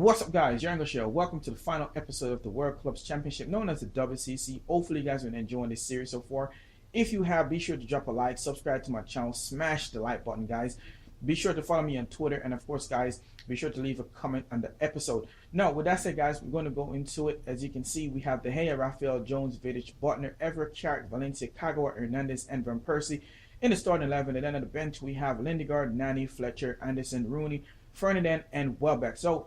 What's up, guys? Your Angle Show. Welcome to the final episode of the World Clubs Championship, known as the WCC. Hopefully, you guys have been enjoying this series so far. If you have, be sure to drop a like, subscribe to my channel, smash the like button, guys. Be sure to follow me on Twitter, and of course, guys, be sure to leave a comment on the episode. Now, with that said, guys, we're going to go into it. As you can see, we have De Gea, Rafael, Jones, Vidic, Butner, Everett, Carrick, Valencia, Kagawa, Hernandez, and Van Persie in the starting 11. And then on the bench, we have Lindegaard, Nani, Fletcher, Anderson, Rooney, Ferdinand, and Welbeck. So,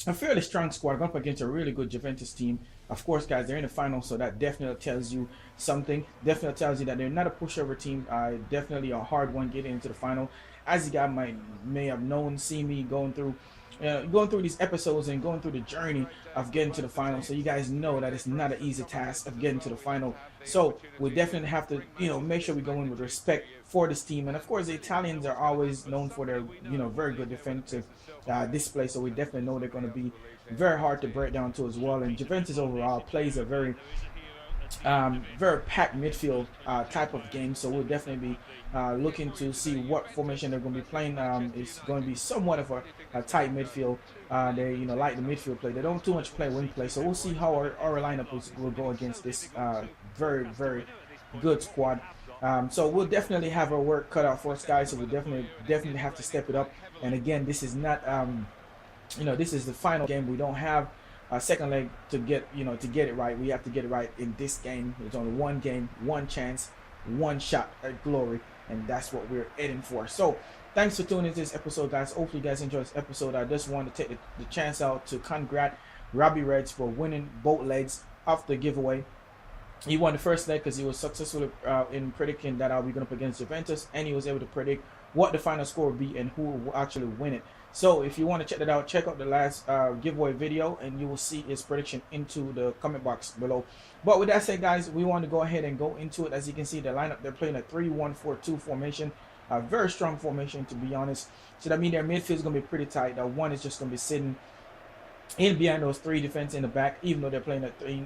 a fairly strong squad going up against a really good Juventus team. Of course, guys, they're in the final, so that definitely tells you something. Definitely tells you that they're not a pushover team. Definitely a hard one getting into the final. As you guys may have known, see me going through these episodes and going through the journey of getting to the final, so you guys know that it's not an easy task of getting to the final. So we definitely have to, make sure we go in with respect for this team. And of course, the Italians are always known for their, very good defensive display. So we definitely know they're going to be very hard to break down to as well. And Juventus overall plays a very packed midfield type of game, so we'll definitely be looking to see what formation they're going to be playing. It's going to be somewhat of a tight midfield. They like the midfield play. They don't too much play wing play, so we'll see how our lineup will go against this very good squad. So we'll definitely have our work cut out for us, guys. So we definitely have to step it up. And again, this is not this is the final game. We don't have a second leg to get it right. We have to get it right in this game. There's only one game, one chance, one shot at glory, and that's what we're heading for. So thanks for tuning into this episode, guys. Hopefully you guys enjoy this episode. I just want to take the chance out to congratulate Robbie Reds for winning both legs of the giveaway. He won the first leg because he was successful in predicting that we're going up against Juventus, and he was able to predict what the final score would be and who will actually win it. So if you want to check that out, check out the last giveaway video, and you will see his prediction into the comment box below. But with that said, guys, we want to go ahead and go into it. As you can see, the lineup, they're playing a 3-1-4-2 formation, a very strong formation, to be honest. So that means their midfield is going to be pretty tight. One is just going to be sitting in behind those three defense in the back. Even though they're playing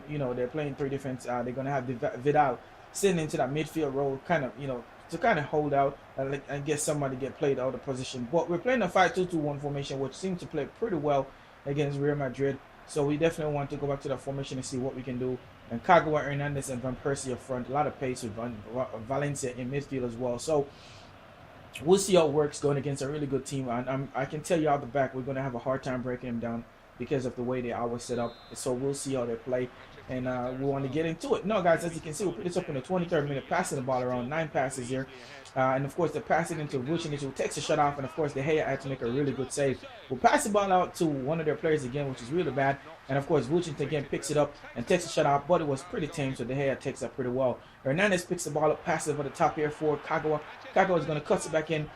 they're playing three defense, they're going to have Vidal sitting into that midfield role, kind of to kind of hold out and get somebody to get played out of position. But we're playing a 5-2-2-1 formation, which seems to play pretty well against Real Madrid. So we definitely want to go back to that formation and see what we can do. And Kagawa, Hernandez, and Van Persie up front. A lot of pace with Valencia in midfield as well. So we'll see how it works going against a really good team. And I can tell you out the back, we're going to have a hard time breaking them down because of the way they always set up. So we'll see how they play, and we want to get into it. No, guys, as you can see, we put this up in the 23rd minute, passing the ball around, 9 passes here. And of course, they pass it into Vucinic, who takes a shot off, and of course, De Gea had to make a really good save. We'll pass the ball out to one of their players again, which is really bad. And of course, Vucinic again picks it up and takes a shot off, but it was pretty tame, so De Gea takes that pretty well. Hernandez picks the ball up, passes over the top here for Kagawa. Kagawa is going to cut it back in.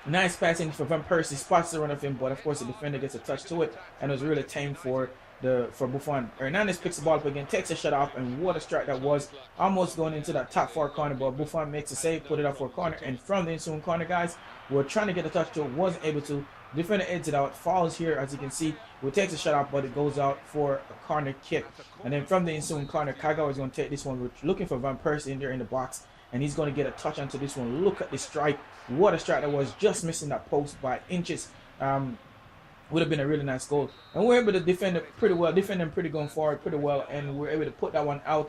Nice passing for Van Persie, spots the run of him, but of course the defender gets a touch to it, and it was really tame for Buffon. Hernandez picks the ball up again, takes a shot off, and what a strike that was, almost going into that top far corner, but Buffon makes a save, put it up for a corner, and from the ensuing corner, guys, we're trying to get a touch to it, wasn't able to. Defender heads it out, falls here, as you can see, takes a shot off, but it goes out for a corner kick. And then from the ensuing corner, Kagawa is going to take this one. We're looking for Van Persie in there in the box, and he's going to get a touch onto this one. Look at this strike. What a strike that was, just missing that post by inches. Would have been a really nice goal. And we're able to defend it pretty well, defend them pretty going forward pretty well, and we're able to put that one out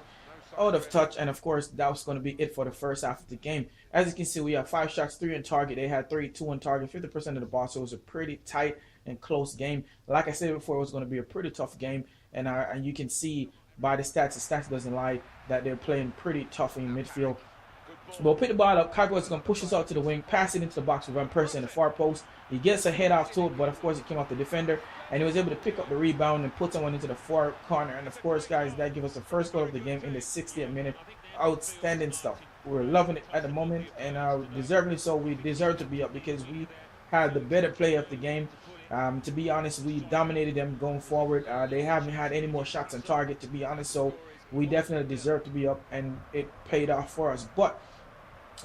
of touch. And of course, that was going to be it for the first half of the game. As you can see, we have 5 shots, 3 on target. They had 2 on target, 50% of the ball, so it was a pretty tight and close game. Like I said before, it was going to be a pretty tough game, and you can see by the stats doesn't lie, that they're playing pretty tough in midfield. We'll pick the ball up. Kagawa is going to push us out to the wing, pass it into the box with Van Persie in the far post. He gets a head off to it, but of course it came off the defender, and he was able to pick up the rebound and put someone into the far corner. And of course, guys, that gives us the first goal of the game in the 60th minute. Outstanding stuff. We're loving it at the moment, and deservedly so. We deserve to be up because we had the better play of the game. To be honest, we dominated them going forward. They haven't had any more shots on target, to be honest, so we definitely deserve to be up, and it paid off for us. But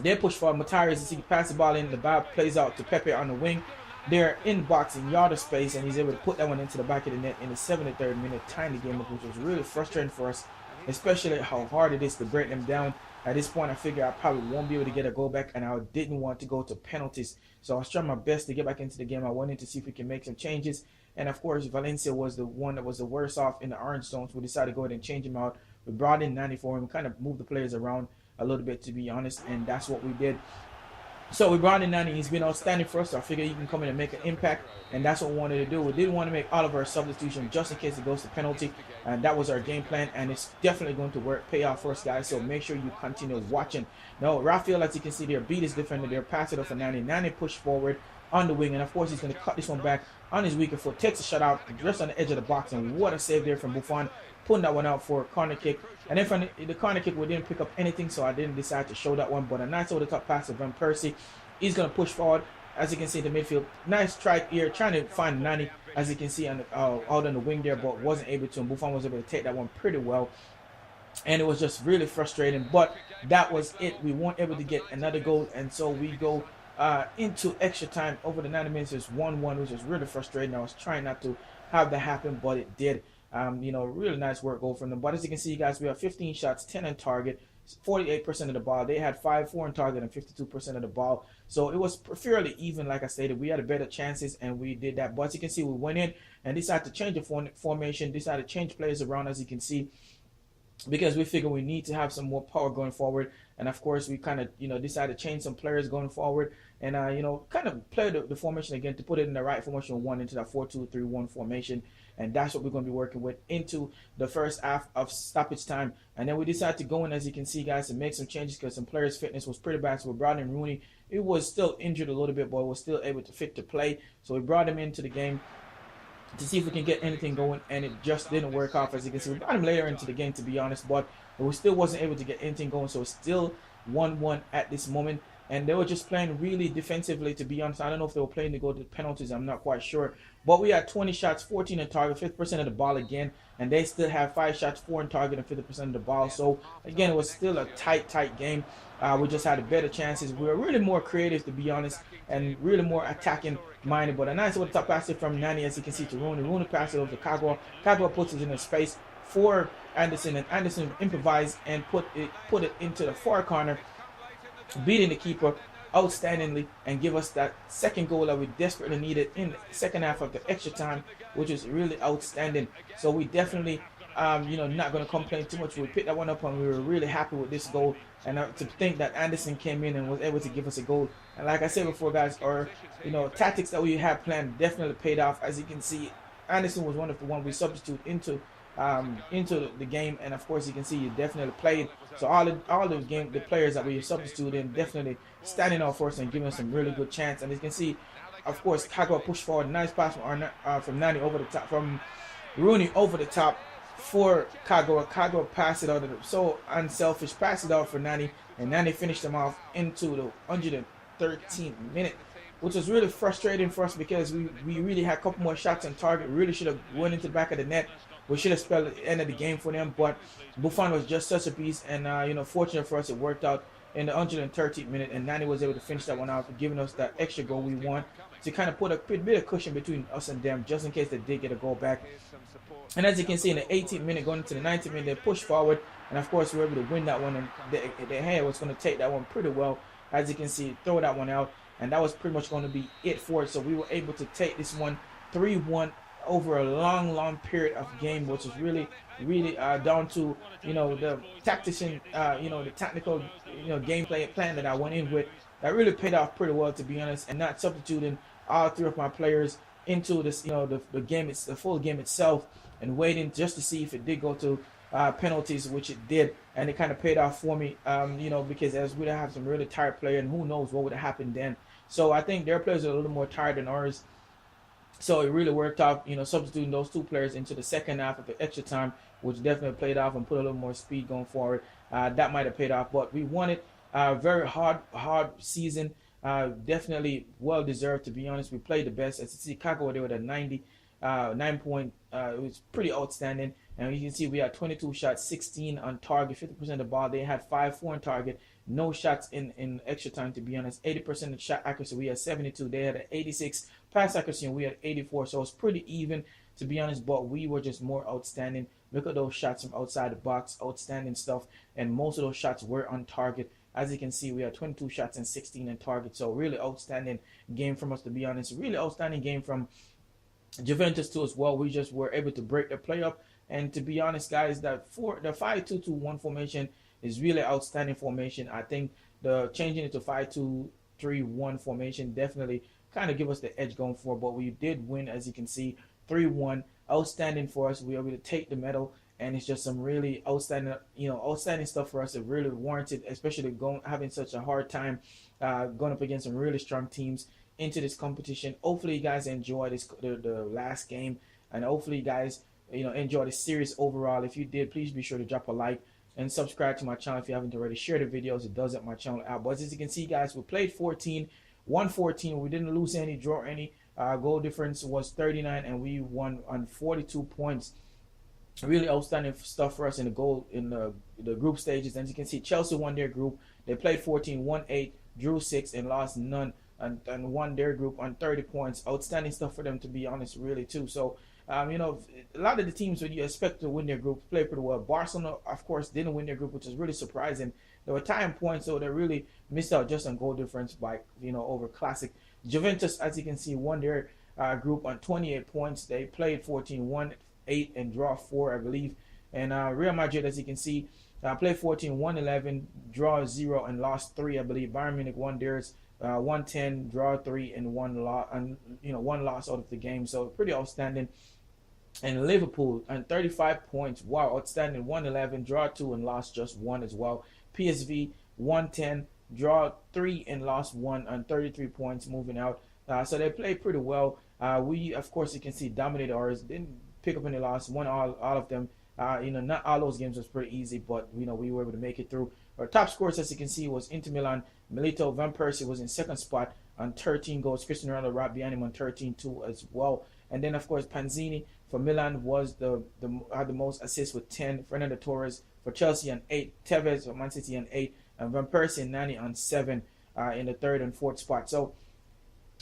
they push for Matari, as you see, pass the ball in, the ball plays out to Pepe on the wing. They're in box in yard of space, and he's able to put that one into the back of the net in the 73rd minute, tying the game up, which was really frustrating for us, especially how hard it is to break them down. at this point, I figured I probably won't be able to get a goal back, and I didn't want to go to penalties. So I was trying my best to get back into the game. I wanted to see if we can make some changes. And of course, Valencia was the one that was the worst off in the orange zones. We decided to go ahead and change him out. We brought in 94 and we kind of moved the players around a little bit, to be honest, and that's what we did. So we brought in 90. He's been outstanding for us. So I figured he can come in and make an impact, and that's what we wanted to do. We didn't want to make all of our substitutions just in case it goes to penalty, and that was our game plan, and it's definitely going to work, pay off for us, guys. So make sure you continue watching. Now, Rafael, as you can see there, beat his defender there, pass it off for 90. 90 push forward on the wing, and of course he's going to cut this one back on his weaker foot, takes a shot out just on the edge of the box, and what a save there from Buffon, putting that one out for a corner kick. And then from the corner kick, we didn't pick up anything, so I didn't decide to show that one. But a nice over the top pass of Van Persie. He's going to push forward, as you can see in the midfield. Nice try here, trying to find 90, as you can see on the, out on the wing there, but wasn't able to. And Buffon was able to take that one pretty well. And it was just really frustrating, but that was it. We weren't able to get another goal, and so we go into extra time. Over the 90 minutes, it's 1-1, which is really frustrating. I was trying not to have that happen, but it did. Really nice work goal from them. But as you can see, guys, we have 15 shots, 10 on target, 48% of the ball. They had 4 on target and 52% of the ball. So it was fairly even, like I stated. We had better chances, and we did that. But as you can see, we went in and decided to change the formation, decided to change players around, as you can see, because we figure we need to have some more power going forward. And of course, we kind of, decided to change some players going forward and, kind of play the formation again to put it in the right formation one into that 4-2-3-1 formation. And that's what we're going to be working with into the first half of stoppage time. And then we decided to go in, as you can see, guys, and make some changes because some players' fitness was pretty bad. So we brought in Rooney. He was still injured a little bit, but was still able to fit to play. So we brought him into the game to see if we can get anything going, and it just didn't work off, as you can see. We brought him later into the game, to be honest, but we still wasn't able to get anything going. So it's still 1-1 at this moment. And they were just playing really defensively, to be honest. I don't know if they were playing to go to penalties. I'm not quite sure. But we had 20 shots, 14 on target, 50% of the ball again. And they still have 5 shots, 4 on target, and 50% of the ball. So, again, it was still a tight game. We just had better chances. We were really more creative, to be honest, and really more attacking minded. But a nice over the top pass from Nani, as you can see, to Rooney. Rooney passed it over to Kagawa. Kagawa puts it in his face for Anderson, and Anderson improvised and put it into the far corner, beating the keeper outstandingly, and give us that second goal that we desperately needed in the second half of the extra time, which is really outstanding. So we definitely not going to complain too much. We picked that one up, and we were really happy with this goal. And to think that Anderson came in and was able to give us a goal. And like I said before, guys, our tactics that we had planned definitely paid off. As you can see, Anderson was one of the ones we substitute into the game, and of course you can see he definitely played. So all the players that we substituted in definitely standing out for us and giving us some really good chance. And as you can see, of course, Kagawa pushed forward, nice pass from Nani over the top, from Rooney over the top for Kagawa. Kagawa passed it out, so unselfish, passed it out for Nani, and Nani finished him off into the 113th minute, which was really frustrating for us because we really had a couple more shots on target. Really should have went into the back of the net. We should have spelled the end of the game for them, but Buffon was just such a beast, and fortunate for us, it worked out in the 113th minute, and Nani was able to finish that one out, giving us that extra goal we want to kind of put a bit of cushion between us and them, just in case they did get a goal back. And as you can see, in the 18th minute, going into the 19th minute, they pushed forward, and of course, we were able to win that one, and the hand was going to take that one pretty well. As you can see, throw that one out, and that was pretty much going to be it for it. So we were able to take this one 3-1 over a long period of game, which is really down to the tactician, the technical gameplay plan that I went in with. That really paid off pretty well, to be honest, and not substituting all 3 of my players into this, the game, it's the full game itself, and waiting just to see if it did go to penalties, which it did, and it kind of paid off for me, because as we'd have some really tired player, and who knows what would have happened then. So I think their players are a little more tired than ours. So it really worked out, substituting those 2 players into the second half of the extra time, which definitely played off and put a little more speed going forward. That might have paid off, but we won it. Very hard season. Definitely well deserved, to be honest. We played the best. As you see, Kagawa there with a 9 point. It was pretty outstanding. And you can see we had 22 shots, 16 on target, 50% of the ball. They had 4 on target. No shots in extra time, to be honest. 80% of shot accuracy. We had 72. They had an 86 pass accuracy, and we had 84. So it's pretty even, to be honest. But we were just more outstanding. Look at those shots from outside the box, outstanding stuff, and most of those shots were on target. As you can see, we had 22 shots and 16 in target. So really outstanding game from us, to be honest. Really outstanding game from Juventus too as well. We just were able to break the play up. And to be honest, guys, the 5-2-2-1 formation is really outstanding formation. I think the changing it to 5-2-3-1 formation definitely kind of give us the edge going forward. But we did win, as you can see, 3-1. Outstanding for us. We were able to take the medal, and it's just some really outstanding, outstanding stuff for us. It really warranted, especially having such a hard time going up against some really strong teams into this competition. Hopefully, you guys enjoy the last game, and hopefully, you guys enjoy the series overall. If you did, please be sure to drop a like and subscribe to my channel if you haven't already. Share the videos. It does help my channel out. But as you can see, guys, we played 14, won 14. We didn't lose any, draw any. Goal difference was 39, and we won on 42 points. Really outstanding stuff for us in the group stages. As you can see, Chelsea won their group. They played 14, won 8, drew 6, and lost none, and won their group on 30 points. Outstanding stuff for them, to be honest, really too. So a lot of the teams that you expect to win their group play pretty well. Barcelona, of course, didn't win their group, which is really surprising. They were tying points, so they really missed out just on goal difference by over Classic. Juventus, as you can see, won their group on 28 points. They played 14, won 8, and draw 4, I believe. And Real Madrid, as you can see, played 14, won 11, draw 0, and lost 3, I believe. Bayern Munich won theirs, won 10, draw 3, and one loss out of the game. So pretty outstanding. And Liverpool on 35 points. Wow, outstanding. 1-11, draw 2, and lost just 1 as well. PSV 1-10, draw 3, and lost 1 on 33 points, moving out. So they played pretty well. We, of course, you can see, dominated ours. Didn't pick up any loss. Won all of them. Not all those games was pretty easy, but we were able to make it through. Our top scorers, as you can see, was Inter Milan. Milito Van Persie was in second spot on 13 goals. Cristiano Ronaldo right behind him on 13 too as well. And then, of course, Panzini for Milan was had the most assists with 10. Fernando Torres for Chelsea on 8. Tevez for Man City on 8. And Van Persie and Nani on 7 in the third and fourth spot. So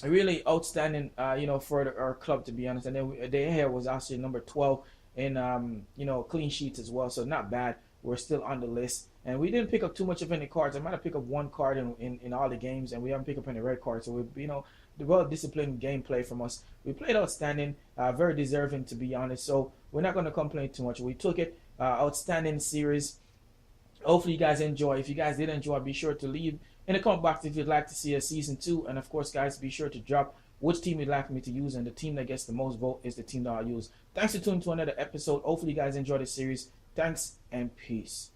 really outstanding, for our club, to be honest. And then De Gea was actually number 12 in clean sheets as well. So not bad. We're still on the list. And we didn't pick up too much of any cards. I might have picked up 1 card in all the games, and we haven't picked up any red cards. So we the well-disciplined gameplay from us. We played outstanding, very deserving, to be honest. So we're not going to complain too much. We took it, outstanding series. Hopefully you guys enjoy. If you guys did enjoy, be sure to leave in the comment box if you'd like to see a season 2. And of course, guys, be sure to drop which team you'd like me to use, and the team that gets the most vote is the team that I'll use. Thanks for tuning to another episode. Hopefully you guys enjoy the series. Thanks and peace.